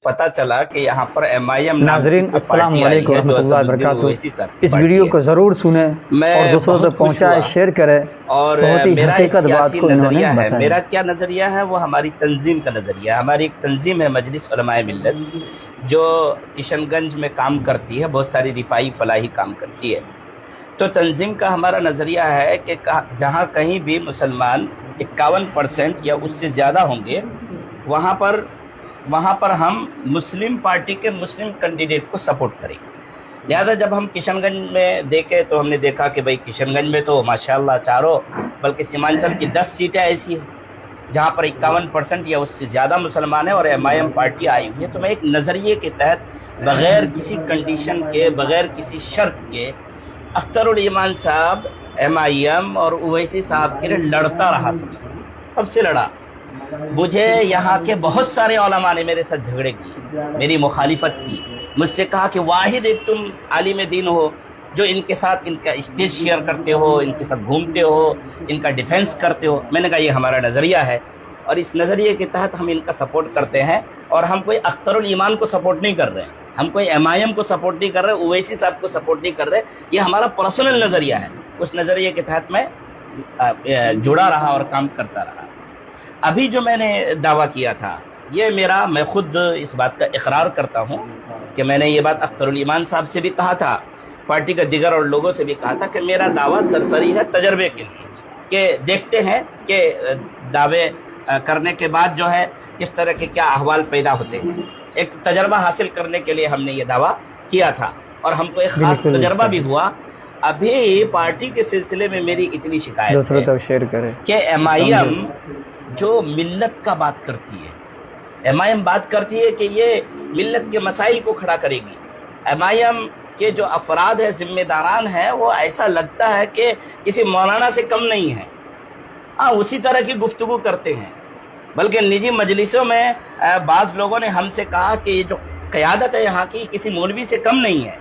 पता चला कि यहाँ पर MIM नाजरीन अस्सलाम वालेकुम रहमतुल्लाहि वबरकातुहू। इस वीडियो को ज़रूर सुने और दूसरों तक पहुँचाए, शेयर करें। और बहुत ही मेरा एक हकीकत बात सियासी को नज़रिया इन्होंने है, बताया। मेरा क्या नज़रिया है वो हमारी तंजीम का नज़रिया है। हमारी एक तंजीम है मजलिस उलमाए मिल्लत, जो किशनगंज में काम करती है, बहुत सारी रिफाई फलाही काम करती है। तो तंजीम का हमारा नज़रिया है कि जहाँ कहीं भी मुसलमान 51% या उससे ज़्यादा होंगे, वहाँ पर हम मुस्लिम पार्टी के मुस्लिम कैंडिडेट को सपोर्ट करेंगे। लिहाजा जब हम किशनगंज में देखे तो हमने देखा कि भाई किशनगंज में तो माशाल्लाह चारों बल्कि सीमांचल की 10 सीटें ऐसी हैं जहाँ पर 51% या उससे ज़्यादा मुसलमान है और MIM पार्टी आई हुई है। तो मैं एक नज़रिए के तहत बग़ैर किसी कंडीशन के, बग़ैर किसी शर्त के अख्तरुल ईमान साहब MIM और उवैसी साहब के लिए लड़ता रहा, सबसे लड़ा। मुझे यहाँ के बहुत सारे उलमा ने मेरे साथ झगड़े किए, मेरी मुखालिफत की, मुझसे कहा कि वाहिद एक तुम आलिम दीन हो जो इनके साथ इनका स्टेज शेयर करते हो, इनके साथ घूमते हो, इनका डिफेंस करते हो। मैंने कहा ये हमारा नज़रिया है और इस नज़रिए के तहत हम इनका सपोर्ट करते हैं। और हम कोई अख्तरुल ईमान को सपोर्ट नहीं कर रहे हैं, हम कोई MIM को सपोर्ट नहीं कर रहे, उवैसी साहब को सपोर्ट नहीं कर रहे। ये हमारा पर्सनल नज़रिया है। उस नज़रिए के तहत मैं जुड़ा रहा और काम करता रहा। अभी जो मैंने दावा किया था ये मेरा, मैं खुद इस बात का इकरार करता हूँ कि मैंने ये बात अख्तरुल ईमान साहब से भी कहा था, पार्टी के दिगर और लोगों से भी कहा था कि मेरा दावा सरसरी है तजर्बे के लिए, कि देखते हैं कि दावे करने के बाद जो है किस तरह के क्या अहवाल पैदा होते हैं। एक तजर्बा हासिल करने के लिए हमने ये दावा किया था और हमको एक खास तजर्बा भी हुआ। अभी पार्टी के सिलसिले में मेरी इतनी शिकायत है कि MIM जो मिल्लत का बात करती है, MIM बात करती है कि ये मिल्लत के मसाइल को खड़ा करेगी। MIM के जो अफराद है, जिम्मेदारान हैं, वो ऐसा लगता है कि किसी मौलाना से कम नहीं है। हाँ, उसी तरह की गुफ्तगू करते हैं, बल्कि निजी मजलिसों में बाज़ लोगों ने हमसे कहा कि ये जो क़यादत है यहाँ की किसी मौलवी से कम नहीं है।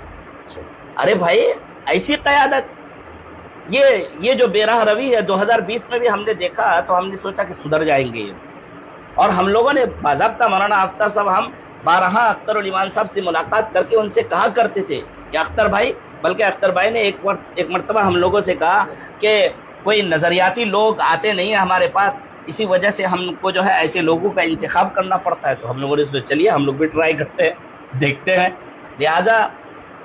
अरे भाई, ऐसी क़यादत, ये जो बेराह रवि है 2020 में भी हमने देखा तो हमने सोचा कि सुधर जाएंगे ये। और हम लोगों ने बाज़ाब्ता मौलाना अख्तर साहब, हम बारहा अख्तरुल ईमान साहब से मुलाकात करके उनसे कहा करते थे कि अख्तर भाई, बल्कि अख्तर भाई ने एक मरतबा हम लोगों से कहा कि कोई नज़रियाती लोग आते नहीं है हमारे पास, इसी वजह से हमको जो है ऐसे लोगों का इंतखाब करना पड़ता है। तो हम लोगों ने सोचा चलिए हम लोग भी ट्राई करते हैं, देखते हैं। लिहाजा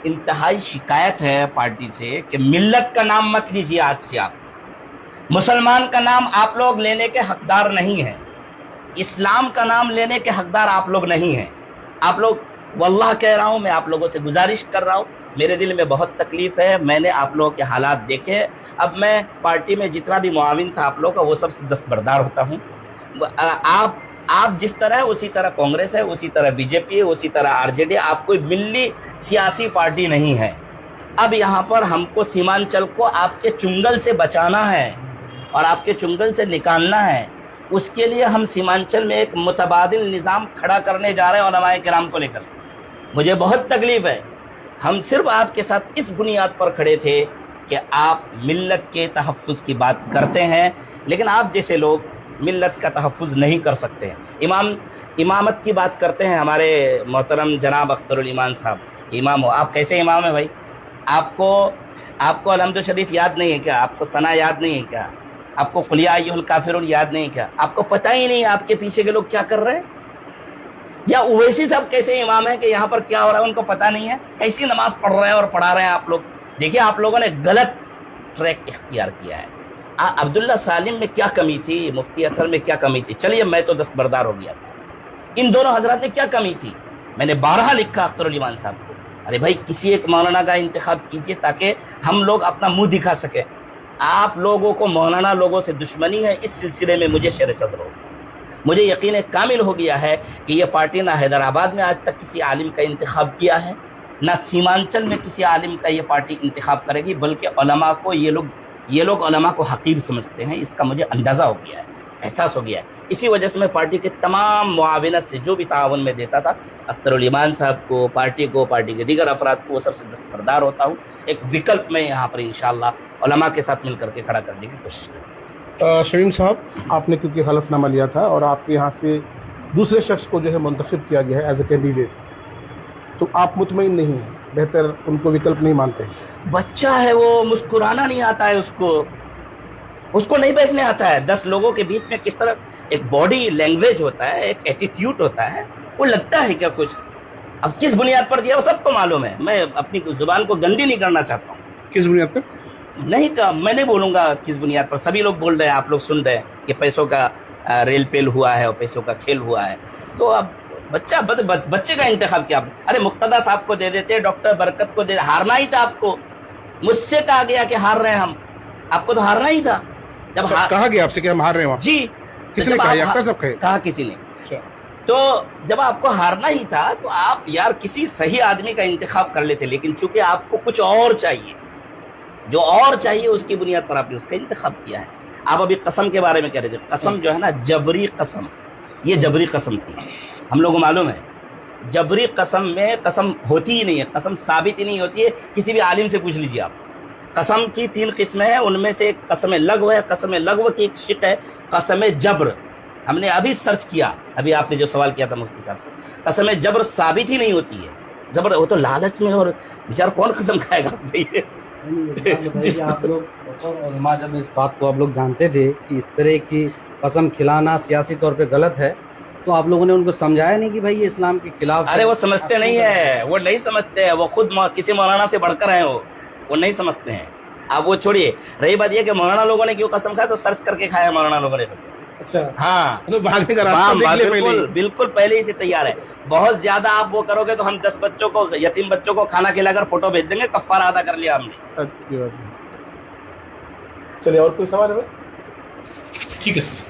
इंतहाई शिकायत है पार्टी से कि मिल्लत का नाम मत लीजिए, आज से आप मुसलमान का नाम आप लोग लेने के हकदार नहीं हैं, इस्लाम का नाम लेने के हकदार आप लोग नहीं हैं। आप लोग, वल्लाह कह रहा हूँ, मैं आप लोगों से गुजारिश कर रहा हूँ, मेरे दिल में बहुत तकलीफ़ है। मैंने आप लोगों के हालात देखे। अब मैं पार्टी में जितना भी मुआविन था आप लोगों का, वो सबसे दस्तबरदार होता हूँ। आप जिस तरह है उसी तरह कांग्रेस है, उसी तरह BJP है, उसी तरह RJD। आप कोई मिल्ली सियासी पार्टी नहीं है। अब यहाँ पर हमको सीमांचल को आपके चुंगल से बचाना है और आपके चुंगल से निकालना है। उसके लिए हम सीमांचल में एक मुतबादिल निज़ाम खड़ा करने जा रहे हैं उलमाए किराम को लेकर। मुझे बहुत तकलीफ़ है। हम सिर्फ आपके साथ इस बुनियाद पर खड़े थे कि आप मिल्लत के तहफ़्फ़ुज़ की बात करते हैं, लेकिन आप जैसे लोग मिल्लत का तहफ़्फ़ुज़ नहीं कर सकते हैं। इमामत की बात करते हैं हमारे मोहतरम जनाब अख्तरुल ईमान साहब, इमाम हो। आप कैसे इमाम है भाई? आपको अलहम्दु शरीफ याद नहीं है क्या? आपको सना याद नहीं है क्या? आपको कुल या अय्युहल काफिरून याद नहीं क्या? आपको पता ही नहीं आपके पीछे के लोग क्या कर रहे हैं? या उवैसी साहब कैसे इमाम है कि यहाँ पर क्या हो रहा है उनको पता नहीं है? कैसी नमाज पढ़ रहे हैं और पढ़ा रहे हैं आप लोग? देखिए, आप लोगों ने गलत ट्रैक इख्तियार किया है। अब्दुल्ला सालिम में क्या कमी थी, मुफ्ती अतर में क्या कमी थी? चलिए, मैं तो दस्तबरदार हो गया था। इन दोनों हजरात में क्या कमी थी? मैंने 12 लिखा अख्तरुल ईमान साहब को। अरे भाई, किसी एक मौलाना का इंतखाब कीजिए ताकि हम लोग अपना मुंह दिखा सके। आप लोगों को मौलाना लोगों से दुश्मनी है, इस सिलसिले में मुझे शेर सदर हो, मुझे यकीन कामिल हो गया है कि यह पार्टी ना हैदराबाद में आज तक किसी आलिम का इंतखाब किया है, ना सीमांचल में किसी आलिम का ये पार्टी इंतखाब करेगी, बल्कि उलमा को ये लोग उलमा को हकीर समझते हैं। इसका मुझे अंदाज़ा हो गया है, एहसास हो गया है। इसी वजह से मैं पार्टी के तमाम मुआविनत से जो भी तावन में देता था, अख्तरुल ईमान साहब को, पार्टी के दीगर अफराद को, वो सबसे दस्तबरदार होता हूँ। एक विकल्प में यहाँ पर इंशाअल्लाह उलमा के साथ मिलकर के खड़ा करने की कोशिश करूँ। शमीम साहब, आपने क्योंकि हलफनामा लिया था और आपके यहाँ से دوسرے شخص کو جو ہے منتخب کیا گیا ہے ایز اے کینڈیڈیٹ، تو آپ مطمئن نہیں ہیں، بہتر ان کو وکلپ نہیں مانتے ہیں؟ بچہ ہے وہ، مسکرانا نہیں آتا ہے اس کو نہیں بیٹھنے آتا ہے 10 لوگوں کے بیچ میں کس طرح ایک باڈی لینگویج ہوتا ہے، ایک ایٹیٹیوڈ ہوتا ہے، وہ لگتا ہے کیا کچھ. اب کس بنیاد پر دیا وہ سب کو معلوم ہے، میں اپنی زبان کو گندی نہیں کرنا چاہتا ہوں. کس بنیاد پر؟ نہیں کہا، میں نہیں بولوں گا کس بنیاد پر، سبھی لوگ بول رہے ہیں، آپ لوگ سن رہے ہیں کہ پیسوں کا ریل پیل ہوا ہے اور پیسوں کا کھیل ہوا ہے. تو اب بچے کا انتخاب کیا؟ ارے مقتدی صاحب کو دے دیتے، ڈاکٹر برکت کو دے، ہارنا ہی تھا آپ کو. مجھ سے کہا گیا کہ ہار رہے ہیں ہم، آپ کو تو ہارنا ہی تھا. جب کہا گیا آپ سے کہ ہم ہار رہے ہیں وہاں؟ جی. کس نے کہا؟ اختر صاحب کہے؟ کہا کسی نے. تو جب آپ کو ہارنا ہی تھا تو آپ یار کسی صحیح آدمی کا انتخاب کر لیتے، لیکن چونکہ آپ کو کچھ اور چاہیے، جو اور چاہیے اس کی بنیاد پر آپ نے اس کا انتخاب کیا ہے. آپ ابھی قسم کے بارے میں کہہ رہے تھے، قسم جو ہے نا جبری قسم، یہ جبری قسم تھی. ہم لوگوں کو معلوم ہے جبری قسم میں قسم ہوتی ہی نہیں ہے، قسم ثابت ہی نہیں ہوتی ہے. کسی بھی عالم سے پوچھ لیجیے آپ. قسم کی 3 قسمیں ہیں، ان میں سے ایک قسم لغو ہے، قسم لغو کی ایک شق ہے قسم جبر. ہم نے ابھی سرچ کیا، ابھی آپ نے جو سوال کیا تھا مفتی صاحب سے، قسم جبر ثابت ہی نہیں ہوتی ہے. جبر وہ تو لالچ میں، اور بیچارہ کون قسم کھائے گا. آپ لوگ علماء جب اس بات کو آپ لوگ جانتے تھے کہ اس طرح کی قسم کھلانا سیاسی طور پہ غلط ہے، تو آپ لوگوں نے ان کو سمجھایا نہیں کہ بھائی یہ اسلام کے خلاف؟ ارے وہ سمجھتے نہیں ہے، وہ نہیں سمجھتے ہیں، وہ خود کسی مولانا سے بڑھ کر ہیں، وہ نہیں سمجھتے ہیں. آپ وہ چھوڑیے. رہی بات یہ کہ مولانا لوگوں نے کیوں قسم کھایا، تو سرچ کر کے کھایا مولانا لوگوں نے قسم. اچھا ہاں، بھاگنے کا راستہ بالکل پہلے ہی سے تیار ہے. بہت زیادہ آپ وہ کرو گے تو ہم 10 بچوں کو، یتیم بچوں کو کھانا کھلا کر فوٹو بھیج دیں گے، کفارہ ادا کر لیا ہم نے. اچھی بات ہے. چلیے اور کوئی سوال ہے؟ ٹھیک ہے سر.